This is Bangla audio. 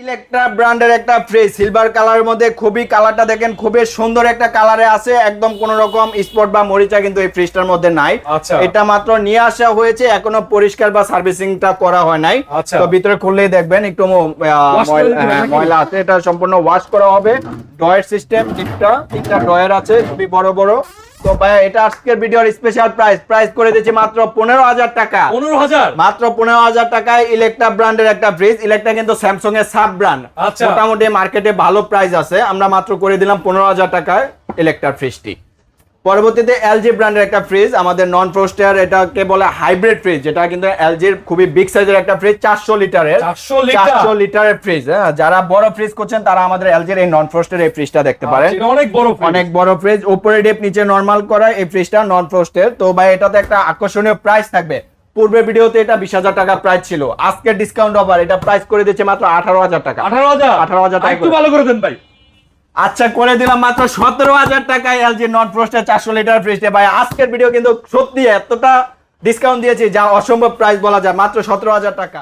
ইলেকট্রা ব্র্যান্ডের একটা ফ্রিজ সিলভার কালারের মধ্যে খুবই কালারটা দেখেন খুবই সুন্দর একটা কালারে আছে একদম কোন রকম স্পট বা মরিচা কিন্তু এই ফ্রিজটার মধ্যে নাই এটা মাত্র নিয়ে আসা হয়েছে এখনো পরিষ্কার বা সার্ভিসিংটা করা হয় নাই তো ভিতরে খুললেই দেখবেন একটু ময়লা আছে এটা সম্পূর্ণ ওয়াশ করা হবে ডয়ার সিস্টেম তিনটা ডয়ার আছে খুবই বড় বড় তো ভাই এটা আজকের ভিডিওর স্পেশাল প্রাইস করে দিয়েছি মাত্র 15000 টাকা 15000 মাত্র 15000 টাকায় ইলেকট্রা ব্র্যান্ডের একটা ফ্রিজ ইলেকট্রা কিন্তু স্যামসাং এর সাব ব্র্যান্ড মোটামুটি মার্কেটে ভালো প্রাইস আছে আমরা মাত্র করে দিলাম 15000 টাকায় ইলেকট্রা ফ্রিজটি পরবর্তীতে এলজি ব্র্যান্ডের একটা ফ্রিজ আমাদের নন ফ্রস্টার এটাকে বলে হাইব্রিড ফ্রিজ যেটা কিন্তু এলজির খুবই বিগ সাইজের একটা ফ্রিজ 400 লিটারের ফ্রিজ যারা বড় ফ্রিজ করছেন তারা আমাদের এলজির এই নন ফ্রস্টের এই ফ্রিজটা দেখতে পারেন অনেক বড় ফ্রিজ উপরে ডিপ নিচে নরমাল করা এই ফ্রিজটা নন ফ্রস্টের তো ভাই এটাতে একটা আকর্ষণীয় প্রাইস থাকবে পূর্বের ভিডিওতে এটা 20000 টাকা প্রাইস ছিল আজকে ডিসকাউন্ট অফার এটা প্রাইস করে দিয়েছে মাত্র 18000 টাকা 18000 টাকা একটু ভালো করে দেন ভাই আচ্ছা করে দিলাম মাত্র 17000 টাকায় এলজি নন ফ্রস্টের 400 লিটার ফ্রিজে ভাই আজকের ভিডিও কিন্তু সত্যি এতটা ডিসকাউন্ট দিয়েছি যা অসম্ভব প্রাইস বলা যায় মাত্র 17000 টাকা